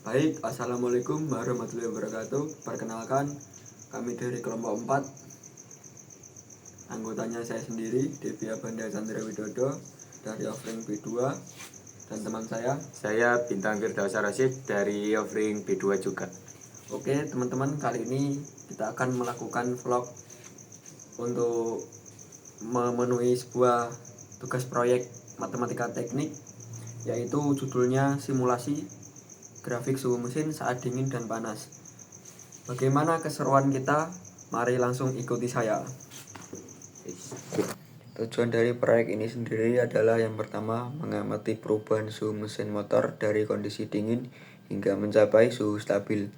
Baik, Assalamualaikum warahmatullahi wabarakatuh. Perkenalkan, kami dari kelompok 4. Anggotanya saya sendiri, Devi Abanda Chandra Widodo dari offering B2, dan teman saya Bintang Firdausa Rasid dari offering B2 juga. Oke teman-teman, kali ini kita akan melakukan vlog untuk memenuhi sebuah tugas proyek matematika teknik, yaitu judulnya simulasi grafik suhu mesin saat dingin dan panas. Bagaimana keseruan kita? Mari langsung ikuti saya. Tujuan dari proyek ini sendiri adalah yang pertama, mengamati perubahan suhu mesin motor dari kondisi dingin hingga mencapai suhu stabil.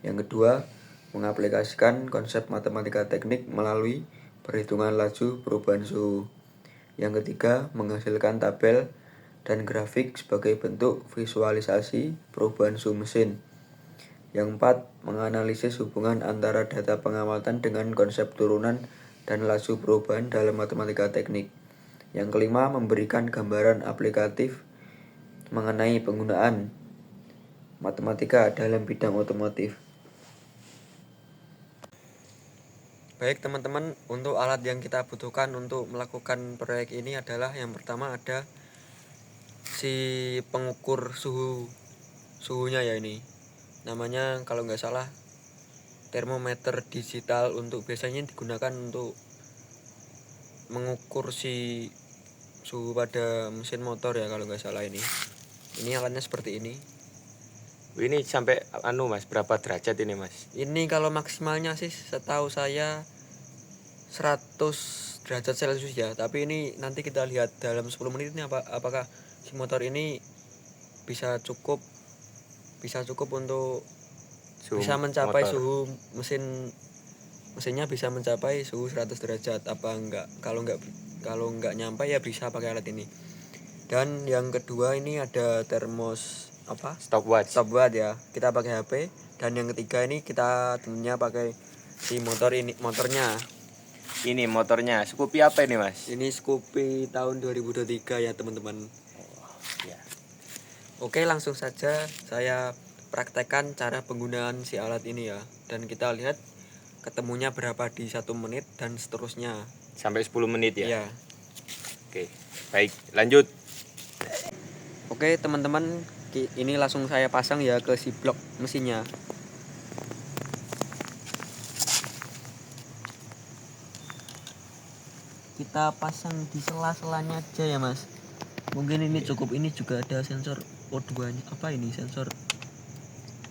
Yang kedua, mengaplikasikan konsep matematika teknik melalui perhitungan laju perubahan suhu. Yang ketiga, menghasilkan tabel dan grafik sebagai bentuk visualisasi perubahan suhu mesin. Yang keempat, menganalisis hubungan antara data pengamatan dengan konsep turunan dan laju perubahan dalam matematika teknik. Yang kelima, memberikan gambaran aplikatif mengenai penggunaan matematika dalam bidang otomotif. Baik teman-teman, untuk alat yang kita butuhkan untuk melakukan proyek ini adalah yang pertama ada si pengukur suhunya ya, ini namanya kalau nggak salah termometer digital, untuk biasanya digunakan untuk mengukur si suhu pada mesin motor ya kalau nggak salah. Ini alatnya seperti ini. Ini sampai Mas, berapa derajat ini Mas? Ini kalau maksimalnya sih setahu saya 100 derajat Celcius ya, tapi ini nanti kita lihat dalam 10 menit ini apakah si motor ini bisa cukup untuk bisa mencapai motor. Suhu mesinnya bisa mencapai suhu 100 derajat apa enggak. Kalau enggak nyampe ya bisa pakai alat ini. Dan yang kedua ini ada stopwatch ya, kita pakai HP. Dan yang ketiga ini kita tentunya pakai si motornya. Ini motornya Scoopy apa ini Mas? Ini Scoopy tahun 2023 ya teman-teman. Ya. Oke, langsung saja saya praktekkan cara penggunaan si alat ini ya, dan kita lihat ketemunya berapa di 1 menit dan seterusnya sampai 10 menit ya. Iya. Oke, baik, lanjut. Oke teman-teman, ini langsung saya pasang ya ke si blok mesinnya. Kita pasang di sela-selanya aja ya Mas. Mungkin ini cukup. Ini juga ada sensor O2 nya. Apa ini sensor?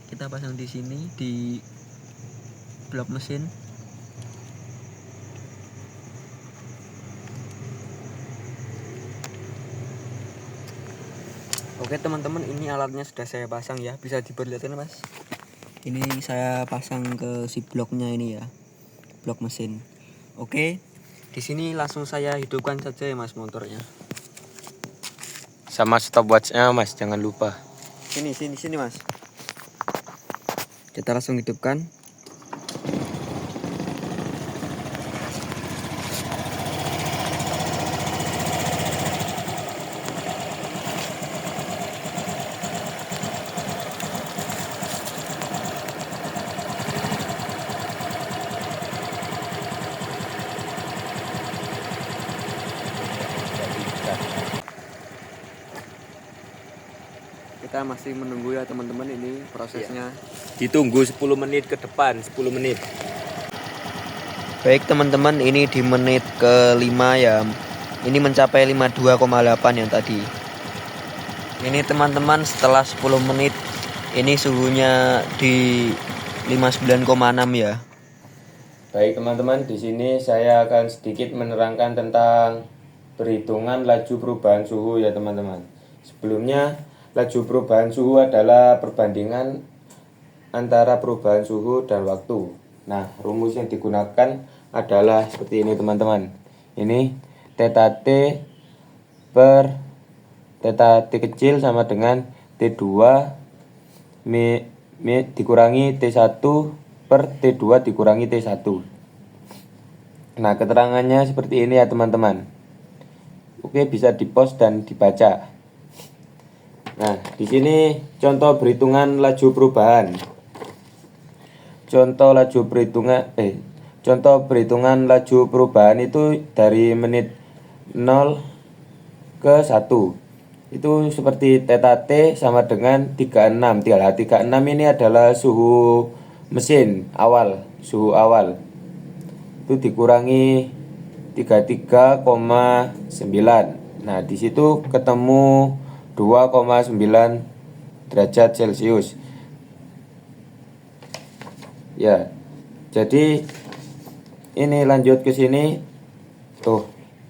Kita pasang di sini di blok mesin. Oke teman-teman, ini alatnya sudah saya pasang ya, bisa diperlihatkan Mas. Ini saya pasang ke si bloknya ini ya, blok mesin. Oke, di sini langsung saya hidupkan saja ya Mas motornya. Sama stopwatchnya Mas, jangan lupa. Sini Mas. Kita langsung hidupkan. Kita masih menunggu ya teman-teman, ini prosesnya. Ditunggu 10 menit ke depan, 10 menit. Baik teman-teman, ini di menit ke-5 ya. Ini mencapai 52,8 yang tadi. Ini teman-teman setelah 10 menit ini suhunya di 59,6 ya. Baik teman-teman, di sini saya akan sedikit menerangkan tentang perhitungan laju perubahan suhu ya teman-teman. Sebelumnya, laju perubahan suhu adalah perbandingan antara perubahan suhu dan waktu. Nah, rumus yang digunakan adalah seperti ini teman-teman. Ini theta T per theta T kecil sama dengan T2 dikurangi T1 per T2 dikurangi T1. Nah, keterangannya seperti ini ya teman-teman. Oke, bisa di-pause dan dibaca. Nah, di sini contoh perhitungan laju perubahan. Contoh perhitungan laju perubahan itu dari menit 0 ke 1. Itu seperti theta T sama dengan 36. 36 ini adalah suhu mesin awal, suhu awal. Itu dikurangi 33,9. Nah, di situ ketemu 2,9 derajat Celcius. Ya. Jadi ini lanjut ke sini. Tuh,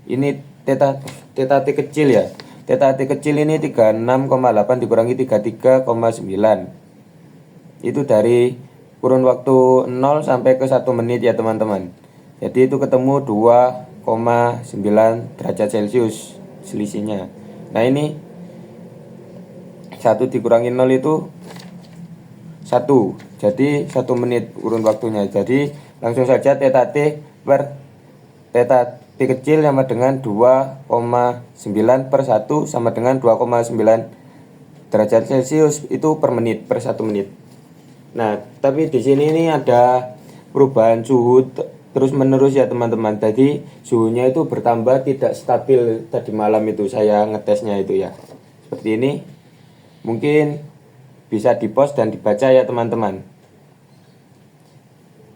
ini theta T kecil ya. Theta T kecil ini 36,8 dikurangi 33,9. Itu dari kurun waktu 0 sampai ke 1 menit ya teman-teman. Jadi itu ketemu 2,9 derajat Celcius selisihnya. Nah, ini 1 dikurangi 0 itu 1. Jadi 1 menit kurun waktunya. Jadi langsung saja theta T per theta T kecil sama dengan 2,9 per 1 sama dengan 2,9 derajat Celcius itu per menit, per 1 menit. Nah, tapi di sini ini ada perubahan suhu terus menerus ya teman-teman. Jadi suhunya itu bertambah, tidak stabil. Tadi malam itu saya ngetesnya itu ya. Seperti ini. Mungkin bisa di-post dan dibaca ya teman-teman.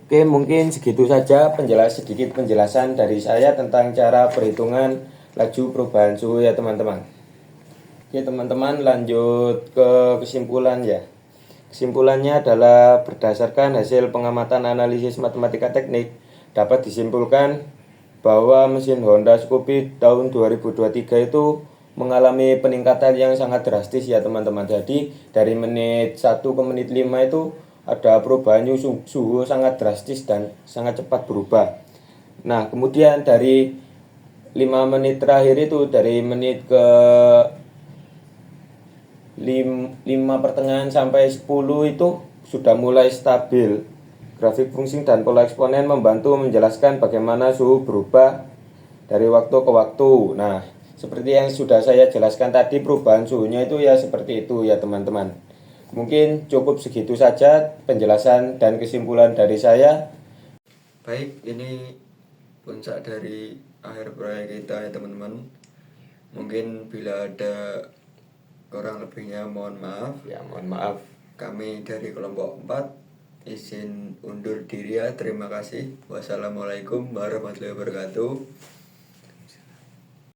Oke, mungkin segitu saja sedikit penjelasan dari saya tentang cara perhitungan laju perubahan suhu ya teman-teman. Oke teman-teman, lanjut ke kesimpulan ya. Kesimpulannya adalah berdasarkan hasil pengamatan analisis matematika teknik, dapat disimpulkan bahwa mesin Honda Scoopy tahun 2023 itu mengalami peningkatan yang sangat drastis ya teman-teman. Jadi dari menit 1 ke menit 5 itu ada perubahan suhu sangat drastis dan sangat cepat berubah. Nah, kemudian dari 5 menit terakhir itu, dari menit ke 5 pertengahan sampai 10 itu sudah mulai stabil. Grafik fungsi dan pola eksponen membantu menjelaskan bagaimana suhu berubah dari waktu ke waktu. Nah, seperti yang sudah saya jelaskan tadi, perubahan suhunya itu ya seperti itu ya teman-teman. Mungkin cukup segitu saja penjelasan dan kesimpulan dari saya. Baik, ini puncak dari akhir proyek kita ya teman-teman. Mungkin bila ada kurang lebihnya mohon maaf. Ya, mohon maaf. Kami dari kelompok 4 izin undur diri ya. Terima kasih. Wassalamualaikum warahmatullahi wabarakatuh.